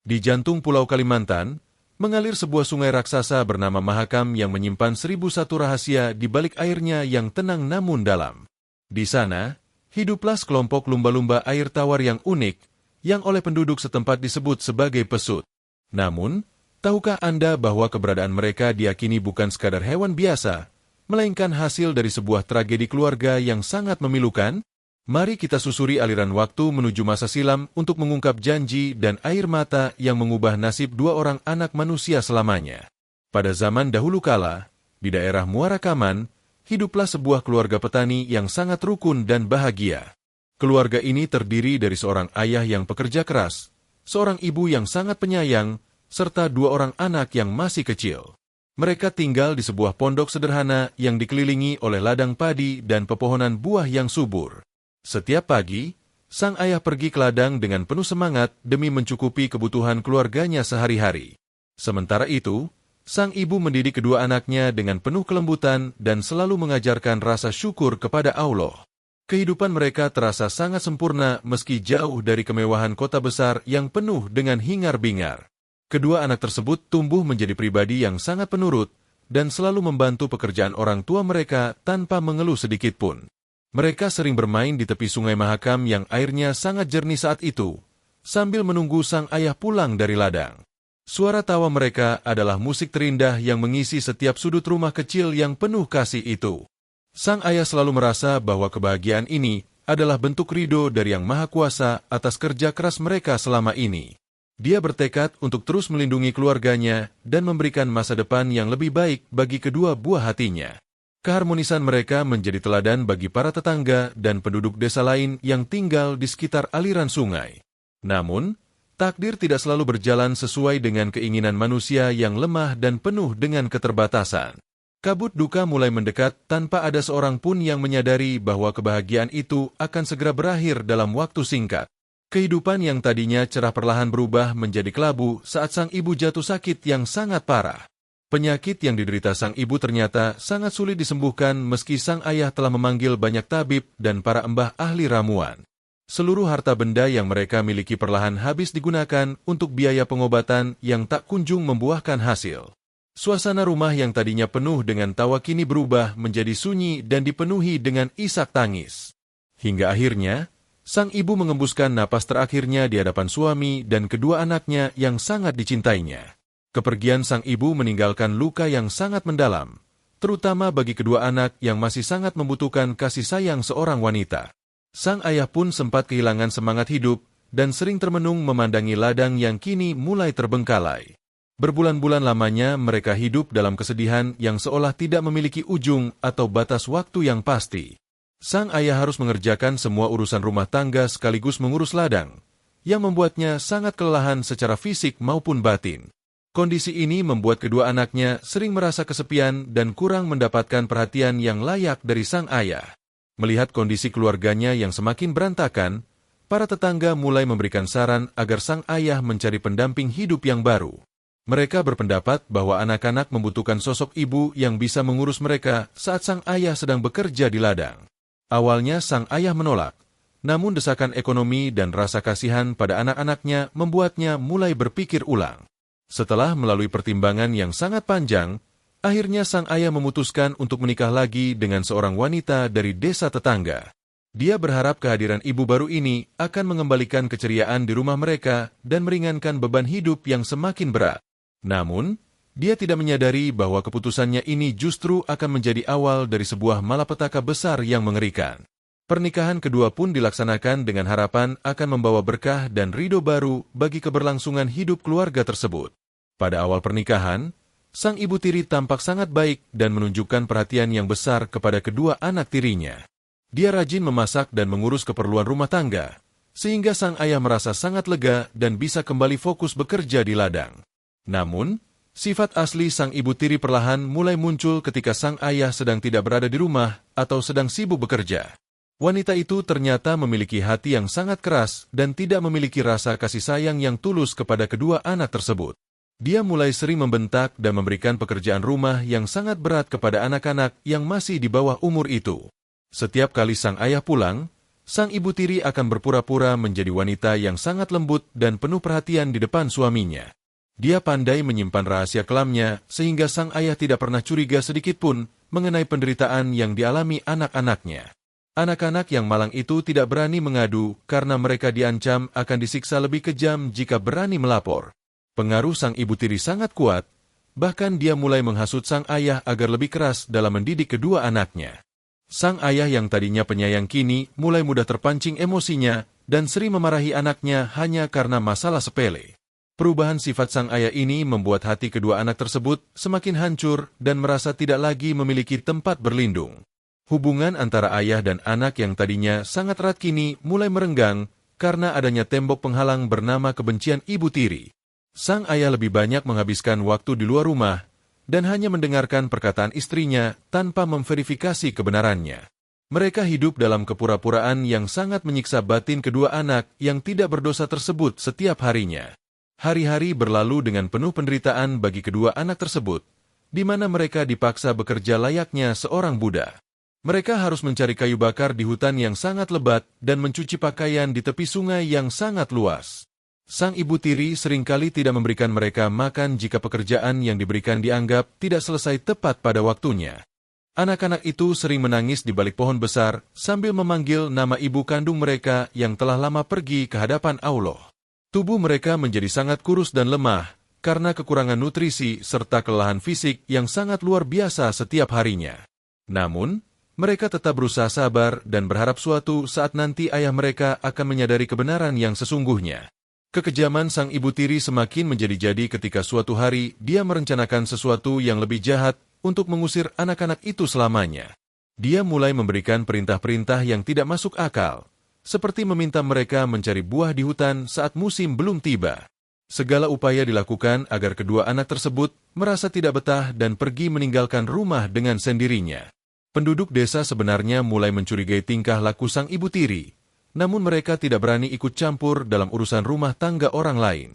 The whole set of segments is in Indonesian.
Di jantung Pulau Kalimantan, mengalir sebuah sungai raksasa bernama Mahakam yang menyimpan 1001 rahasia di balik airnya yang tenang namun dalam. Di sana, hiduplah sekelompok lumba-lumba air tawar yang unik, yang oleh penduduk setempat disebut sebagai pesut. Namun, tahukah Anda bahwa keberadaan mereka diyakini bukan sekadar hewan biasa, melainkan hasil dari sebuah tragedi keluarga yang sangat memilukan? Mari kita susuri aliran waktu menuju masa silam untuk mengungkap janji dan air mata yang mengubah nasib dua orang anak manusia selamanya. Pada zaman dahulu kala, di daerah Muara Kaman, hiduplah sebuah keluarga petani yang sangat rukun dan bahagia. Keluarga ini terdiri dari seorang ayah yang pekerja keras, seorang ibu yang sangat penyayang, serta dua orang anak yang masih kecil. Mereka tinggal di sebuah pondok sederhana yang dikelilingi oleh ladang padi dan pepohonan buah yang subur. Setiap pagi, sang ayah pergi ke ladang dengan penuh semangat demi mencukupi kebutuhan keluarganya sehari-hari. Sementara itu, sang ibu mendidik kedua anaknya dengan penuh kelembutan dan selalu mengajarkan rasa syukur kepada Allah. Kehidupan mereka terasa sangat sempurna meski jauh dari kemewahan kota besar yang penuh dengan hingar-bingar. Kedua anak tersebut tumbuh menjadi pribadi yang sangat penurut dan selalu membantu pekerjaan orang tua mereka tanpa mengeluh sedikitpun. Mereka sering bermain di tepi sungai Mahakam yang airnya sangat jernih saat itu, sambil menunggu sang ayah pulang dari ladang. Suara tawa mereka adalah musik terindah yang mengisi setiap sudut rumah kecil yang penuh kasih itu. Sang ayah selalu merasa bahwa kebahagiaan ini adalah bentuk ridho dari Yang Maha Kuasa atas kerja keras mereka selama ini. Dia bertekad untuk terus melindungi keluarganya dan memberikan masa depan yang lebih baik bagi kedua buah hatinya. Keharmonisan mereka menjadi teladan bagi para tetangga dan penduduk desa lain yang tinggal di sekitar aliran sungai. Namun, takdir tidak selalu berjalan sesuai dengan keinginan manusia yang lemah dan penuh dengan keterbatasan. Kabut duka mulai mendekat tanpa ada seorang pun yang menyadari bahwa kebahagiaan itu akan segera berakhir dalam waktu singkat. Kehidupan yang tadinya cerah perlahan berubah menjadi kelabu saat sang ibu jatuh sakit yang sangat parah. Penyakit yang diderita sang ibu ternyata sangat sulit disembuhkan meski sang ayah telah memanggil banyak tabib dan para embah ahli ramuan. Seluruh harta benda yang mereka miliki perlahan habis digunakan untuk biaya pengobatan yang tak kunjung membuahkan hasil. Suasana rumah yang tadinya penuh dengan tawa kini berubah menjadi sunyi dan dipenuhi dengan isak tangis. Hingga akhirnya, sang ibu mengembuskan napas terakhirnya di hadapan suami dan kedua anaknya yang sangat dicintainya. Kepergian sang ibu meninggalkan luka yang sangat mendalam, terutama bagi kedua anak yang masih sangat membutuhkan kasih sayang seorang wanita. Sang ayah pun sempat kehilangan semangat hidup dan sering termenung memandangi ladang yang kini mulai terbengkalai. Berbulan-bulan lamanya mereka hidup dalam kesedihan yang seolah tidak memiliki ujung atau batas waktu yang pasti. Sang ayah harus mengerjakan semua urusan rumah tangga sekaligus mengurus ladang, yang membuatnya sangat kelelahan secara fisik maupun batin. Kondisi ini membuat kedua anaknya sering merasa kesepian dan kurang mendapatkan perhatian yang layak dari sang ayah. Melihat kondisi keluarganya yang semakin berantakan, para tetangga mulai memberikan saran agar sang ayah mencari pendamping hidup yang baru. Mereka berpendapat bahwa anak-anak membutuhkan sosok ibu yang bisa mengurus mereka saat sang ayah sedang bekerja di ladang. Awalnya sang ayah menolak, namun desakan ekonomi dan rasa kasihan pada anak-anaknya membuatnya mulai berpikir ulang. Setelah melalui pertimbangan yang sangat panjang, akhirnya sang ayah memutuskan untuk menikah lagi dengan seorang wanita dari desa tetangga. Dia berharap kehadiran ibu baru ini akan mengembalikan keceriaan di rumah mereka dan meringankan beban hidup yang semakin berat. Namun, dia tidak menyadari bahwa keputusannya ini justru akan menjadi awal dari sebuah malapetaka besar yang mengerikan. Pernikahan kedua pun dilaksanakan dengan harapan akan membawa berkah dan ridho baru bagi keberlangsungan hidup keluarga tersebut. Pada awal pernikahan, sang ibu tiri tampak sangat baik dan menunjukkan perhatian yang besar kepada kedua anak tirinya. Dia rajin memasak dan mengurus keperluan rumah tangga, sehingga sang ayah merasa sangat lega dan bisa kembali fokus bekerja di ladang. Namun, sifat asli sang ibu tiri perlahan mulai muncul ketika sang ayah sedang tidak berada di rumah atau sedang sibuk bekerja. Wanita itu ternyata memiliki hati yang sangat keras dan tidak memiliki rasa kasih sayang yang tulus kepada kedua anak tersebut. Dia mulai sering membentak dan memberikan pekerjaan rumah yang sangat berat kepada anak-anak yang masih di bawah umur itu. Setiap kali sang ayah pulang, sang ibu tiri akan berpura-pura menjadi wanita yang sangat lembut dan penuh perhatian di depan suaminya. Dia pandai menyimpan rahasia kelamnya sehingga sang ayah tidak pernah curiga sedikitpun mengenai penderitaan yang dialami anak-anaknya. Anak-anak yang malang itu tidak berani mengadu karena mereka diancam akan disiksa lebih kejam jika berani melapor. Pengaruh sang ibu tiri sangat kuat, bahkan dia mulai menghasut sang ayah agar lebih keras dalam mendidik kedua anaknya. Sang ayah yang tadinya penyayang kini mulai mudah terpancing emosinya dan sering memarahi anaknya hanya karena masalah sepele. Perubahan sifat sang ayah ini membuat hati kedua anak tersebut semakin hancur dan merasa tidak lagi memiliki tempat berlindung. Hubungan antara ayah dan anak yang tadinya sangat erat kini mulai merenggang karena adanya tembok penghalang bernama kebencian ibu tiri. Sang ayah lebih banyak menghabiskan waktu di luar rumah dan hanya mendengarkan perkataan istrinya tanpa memverifikasi kebenarannya. Mereka hidup dalam kepura-puraan yang sangat menyiksa batin kedua anak yang tidak berdosa tersebut setiap harinya. Hari-hari berlalu dengan penuh penderitaan bagi kedua anak tersebut, di mana mereka dipaksa bekerja layaknya seorang budak. Mereka harus mencari kayu bakar di hutan yang sangat lebat dan mencuci pakaian di tepi sungai yang sangat luas. Sang ibu tiri seringkali tidak memberikan mereka makan jika pekerjaan yang diberikan dianggap tidak selesai tepat pada waktunya. Anak-anak itu sering menangis di balik pohon besar sambil memanggil nama ibu kandung mereka yang telah lama pergi ke hadapan Allah. Tubuh mereka menjadi sangat kurus dan lemah karena kekurangan nutrisi serta kelelahan fisik yang sangat luar biasa setiap harinya. Namun, mereka tetap berusaha sabar dan berharap suatu saat nanti ayah mereka akan menyadari kebenaran yang sesungguhnya. Kekejaman sang ibu tiri semakin menjadi-jadi ketika suatu hari dia merencanakan sesuatu yang lebih jahat untuk mengusir anak-anak itu selamanya. Dia mulai memberikan perintah-perintah yang tidak masuk akal, seperti meminta mereka mencari buah di hutan saat musim belum tiba. Segala upaya dilakukan agar kedua anak tersebut merasa tidak betah dan pergi meninggalkan rumah dengan sendirinya. Penduduk desa sebenarnya mulai mencurigai tingkah laku sang ibu tiri, namun mereka tidak berani ikut campur dalam urusan rumah tangga orang lain.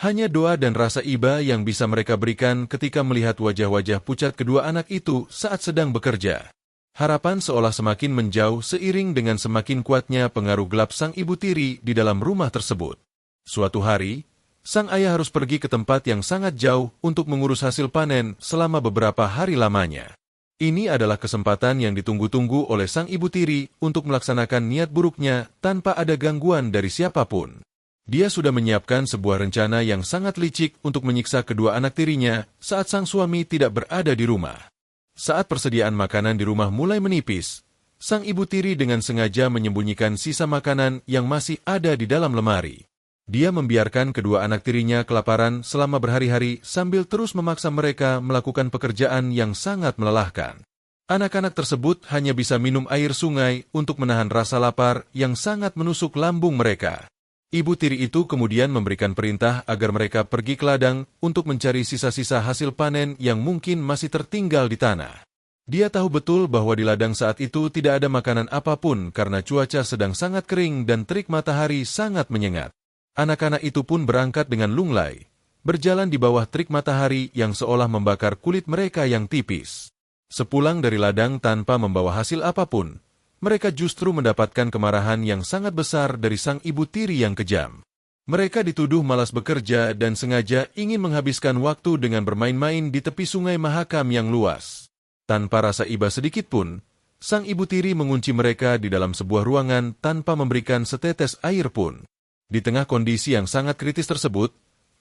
Hanya doa dan rasa iba yang bisa mereka berikan ketika melihat wajah-wajah pucat kedua anak itu saat sedang bekerja. Harapan seolah semakin menjauh seiring dengan semakin kuatnya pengaruh gelap sang ibu tiri di dalam rumah tersebut. Suatu hari, sang ayah harus pergi ke tempat yang sangat jauh untuk mengurus hasil panen selama beberapa hari lamanya. Ini adalah kesempatan yang ditunggu-tunggu oleh sang ibu tiri untuk melaksanakan niat buruknya tanpa ada gangguan dari siapapun. Dia sudah menyiapkan sebuah rencana yang sangat licik untuk menyiksa kedua anak tirinya saat sang suami tidak berada di rumah. Saat persediaan makanan di rumah mulai menipis, sang ibu tiri dengan sengaja menyembunyikan sisa makanan yang masih ada di dalam lemari. Dia membiarkan kedua anak tirinya kelaparan selama berhari-hari sambil terus memaksa mereka melakukan pekerjaan yang sangat melelahkan. Anak-anak tersebut hanya bisa minum air sungai untuk menahan rasa lapar yang sangat menusuk lambung mereka. Ibu tiri itu kemudian memberikan perintah agar mereka pergi ke ladang untuk mencari sisa-sisa hasil panen yang mungkin masih tertinggal di tanah. Dia tahu betul bahwa di ladang saat itu tidak ada makanan apapun karena cuaca sedang sangat kering dan terik matahari sangat menyengat. Anak-anak itu pun berangkat dengan lunglai, berjalan di bawah terik matahari yang seolah membakar kulit mereka yang tipis. Sepulang dari ladang tanpa membawa hasil apapun, mereka justru mendapatkan kemarahan yang sangat besar dari sang ibu tiri yang kejam. Mereka dituduh malas bekerja dan sengaja ingin menghabiskan waktu dengan bermain-main di tepi sungai Mahakam yang luas. Tanpa rasa iba sedikitpun, sang ibu tiri mengunci mereka di dalam sebuah ruangan tanpa memberikan setetes air pun. Di tengah kondisi yang sangat kritis tersebut,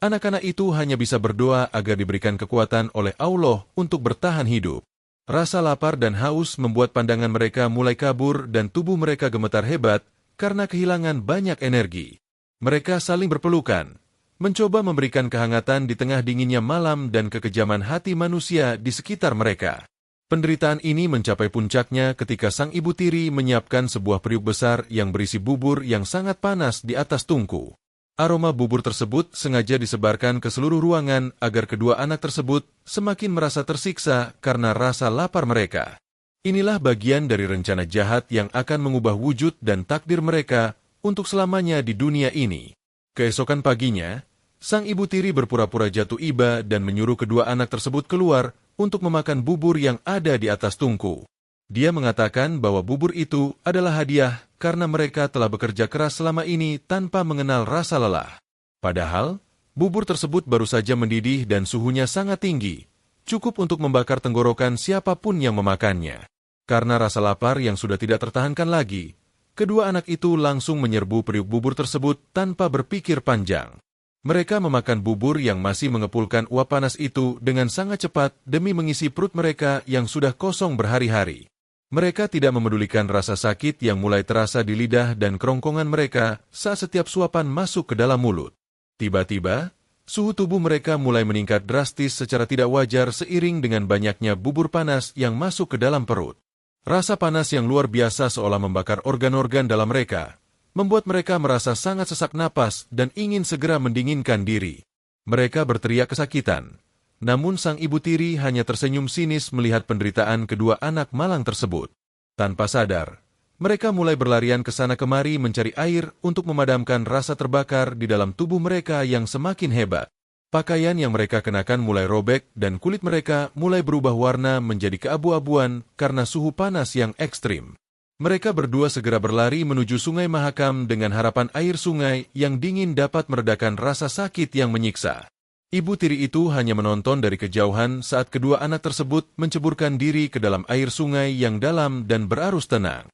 anak-anak itu hanya bisa berdoa agar diberikan kekuatan oleh Allah untuk bertahan hidup. Rasa lapar dan haus membuat pandangan mereka mulai kabur dan tubuh mereka gemetar hebat karena kehilangan banyak energi. Mereka saling berpelukan, mencoba memberikan kehangatan di tengah dinginnya malam dan kekejaman hati manusia di sekitar mereka. Penderitaan ini mencapai puncaknya ketika sang ibu tiri menyiapkan sebuah periuk besar yang berisi bubur yang sangat panas di atas tungku. Aroma bubur tersebut sengaja disebarkan ke seluruh ruangan agar kedua anak tersebut semakin merasa tersiksa karena rasa lapar mereka. Inilah bagian dari rencana jahat yang akan mengubah wujud dan takdir mereka untuk selamanya di dunia ini. Keesokan paginya, sang ibu tiri berpura-pura jatuh iba dan menyuruh kedua anak tersebut keluar untuk memakan bubur yang ada di atas tungku. Dia mengatakan bahwa bubur itu adalah hadiah karena mereka telah bekerja keras selama ini tanpa mengenal rasa lelah. Padahal, bubur tersebut baru saja mendidih dan suhunya sangat tinggi, cukup untuk membakar tenggorokan siapapun yang memakannya. Karena rasa lapar yang sudah tidak tertahankan lagi, kedua anak itu langsung menyerbu periuk bubur tersebut tanpa berpikir panjang. Mereka memakan bubur yang masih mengepulkan uap panas itu dengan sangat cepat demi mengisi perut mereka yang sudah kosong berhari-hari. Mereka tidak memedulikan rasa sakit yang mulai terasa di lidah dan kerongkongan mereka saat setiap suapan masuk ke dalam mulut. Tiba-tiba, suhu tubuh mereka mulai meningkat drastis secara tidak wajar seiring dengan banyaknya bubur panas yang masuk ke dalam perut. Rasa panas yang luar biasa seolah membakar organ-organ dalam mereka, membuat mereka merasa sangat sesak napas dan ingin segera mendinginkan diri. Mereka berteriak kesakitan, namun sang ibu tiri hanya tersenyum sinis melihat penderitaan kedua anak malang tersebut. Tanpa sadar, mereka mulai berlarian ke sana kemari mencari air untuk memadamkan rasa terbakar di dalam tubuh mereka yang semakin hebat. Pakaian yang mereka kenakan mulai robek dan kulit mereka mulai berubah warna menjadi keabu-abuan karena suhu panas yang ekstrim. Mereka berdua segera berlari menuju Sungai Mahakam dengan harapan air sungai yang dingin dapat meredakan rasa sakit yang menyiksa. Ibu tiri itu hanya menonton dari kejauhan saat kedua anak tersebut menceburkan diri ke dalam air sungai yang dalam dan berarus tenang.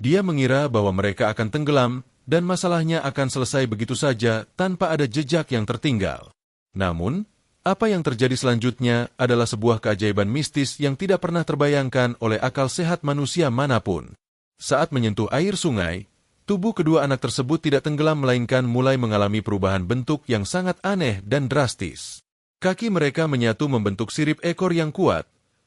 Dia mengira bahwa mereka akan tenggelam dan masalahnya akan selesai begitu saja tanpa ada jejak yang tertinggal. Namun, apa yang terjadi selanjutnya adalah sebuah keajaiban mistis yang tidak pernah terbayangkan oleh akal sehat manusia manapun. Saat menyentuh air sungai, tubuh kedua anak tersebut tidak tenggelam melainkan mulai mengalami perubahan bentuk yang sangat aneh dan drastis. Kaki mereka menyatu membentuk sirip ekor yang kuat,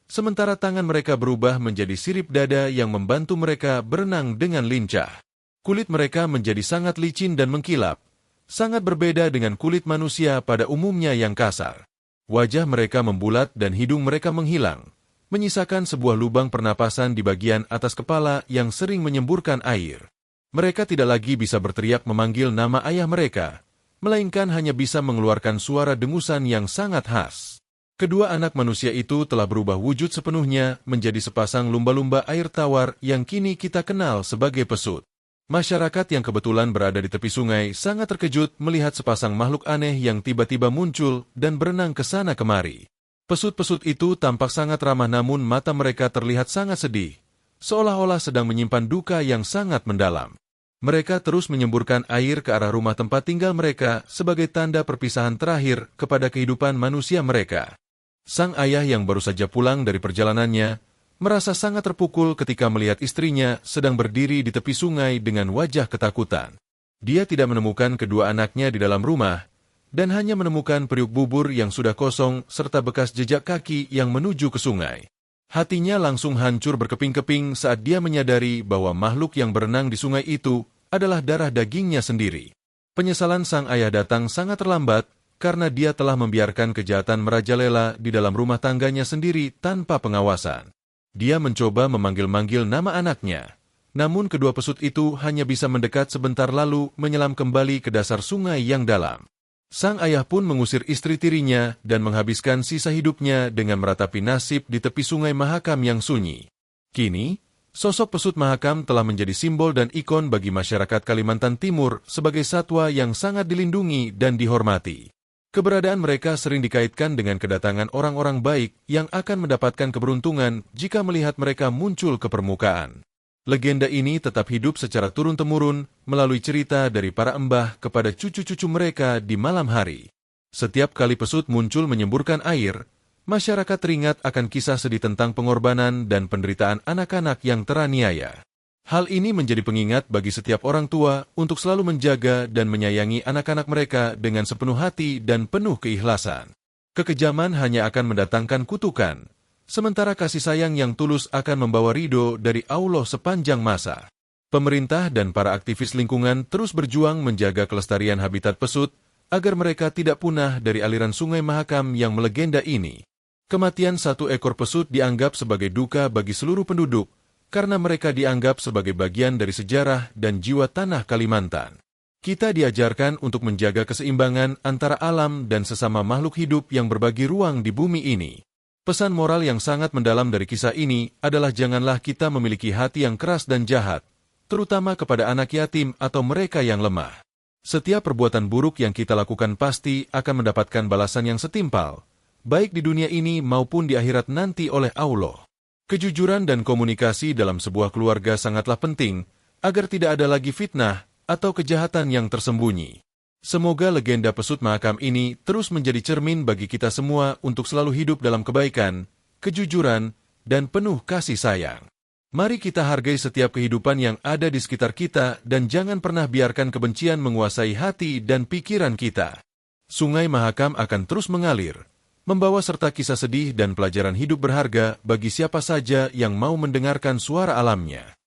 sementara tangan mereka berubah menjadi sirip dada yang membantu mereka berenang dengan lincah. Kulit mereka menjadi sangat licin dan mengkilap, sangat berbeda dengan kulit manusia pada umumnya yang kasar. Wajah mereka membulat dan hidung mereka menghilang, menyisakan sebuah lubang pernapasan di bagian atas kepala yang sering menyemburkan air. Mereka tidak lagi bisa berteriak memanggil nama ayah mereka, melainkan hanya bisa mengeluarkan suara dengusan yang sangat khas. Kedua anak manusia itu telah berubah wujud sepenuhnya menjadi sepasang lumba-lumba air tawar yang kini kita kenal sebagai pesut. Masyarakat yang kebetulan berada di tepi sungai sangat terkejut melihat sepasang makhluk aneh yang tiba-tiba muncul dan berenang ke sana kemari. Pesut-pesut itu tampak sangat ramah namun mata mereka terlihat sangat sedih, seolah-olah sedang menyimpan duka yang sangat mendalam. Mereka terus menyemburkan air ke arah rumah tempat tinggal mereka sebagai tanda perpisahan terakhir kepada kehidupan manusia mereka. Sang ayah yang baru saja pulang dari perjalanannya, merasa sangat terpukul ketika melihat istrinya sedang berdiri di tepi sungai dengan wajah ketakutan. Dia tidak menemukan kedua anaknya di dalam rumah, dan hanya menemukan periuk bubur yang sudah kosong serta bekas jejak kaki yang menuju ke sungai. Hatinya langsung hancur berkeping-keping saat dia menyadari bahwa makhluk yang berenang di sungai itu adalah darah dagingnya sendiri. Penyesalan sang ayah datang sangat terlambat karena dia telah membiarkan kejahatan merajalela di dalam rumah tangganya sendiri tanpa pengawasan. Dia mencoba memanggil-manggil nama anaknya, namun kedua pesut itu hanya bisa mendekat sebentar lalu menyelam kembali ke dasar sungai yang dalam. Sang ayah pun mengusir istri tirinya dan menghabiskan sisa hidupnya dengan meratapi nasib di tepi Sungai Mahakam yang sunyi. Kini, sosok pesut Mahakam telah menjadi simbol dan ikon bagi masyarakat Kalimantan Timur sebagai satwa yang sangat dilindungi dan dihormati. Keberadaan mereka sering dikaitkan dengan kedatangan orang-orang baik yang akan mendapatkan keberuntungan jika melihat mereka muncul ke permukaan. Legenda ini tetap hidup secara turun-temurun melalui cerita dari para embah kepada cucu-cucu mereka di malam hari. Setiap kali pesut muncul menyemburkan air, masyarakat teringat akan kisah sedih tentang pengorbanan dan penderitaan anak-anak yang teraniaya. Hal ini menjadi pengingat bagi setiap orang tua untuk selalu menjaga dan menyayangi anak-anak mereka dengan sepenuh hati dan penuh keikhlasan. Kekejaman hanya akan mendatangkan kutukan, sementara kasih sayang yang tulus akan membawa ridho dari Allah sepanjang masa. Pemerintah dan para aktivis lingkungan terus berjuang menjaga kelestarian habitat pesut agar mereka tidak punah dari aliran Sungai Mahakam yang melegenda ini. Kematian satu ekor pesut dianggap sebagai duka bagi seluruh penduduk karena mereka dianggap sebagai bagian dari sejarah dan jiwa tanah Kalimantan. Kita diajarkan untuk menjaga keseimbangan antara alam dan sesama makhluk hidup yang berbagi ruang di bumi ini. Pesan moral yang sangat mendalam dari kisah ini adalah janganlah kita memiliki hati yang keras dan jahat, terutama kepada anak yatim atau mereka yang lemah. Setiap perbuatan buruk yang kita lakukan pasti akan mendapatkan balasan yang setimpal, baik di dunia ini maupun di akhirat nanti oleh Allah. Kejujuran dan komunikasi dalam sebuah keluarga sangatlah penting, agar tidak ada lagi fitnah atau kejahatan yang tersembunyi. Semoga legenda pesut mahakam ini terus menjadi cermin bagi kita semua untuk selalu hidup dalam kebaikan, kejujuran, dan penuh kasih sayang. Mari kita hargai setiap kehidupan yang ada di sekitar kita dan jangan pernah biarkan kebencian menguasai hati dan pikiran kita. Sungai Mahakam akan terus mengalir, membawa serta kisah sedih dan pelajaran hidup berharga bagi siapa saja yang mau mendengarkan suara alamnya.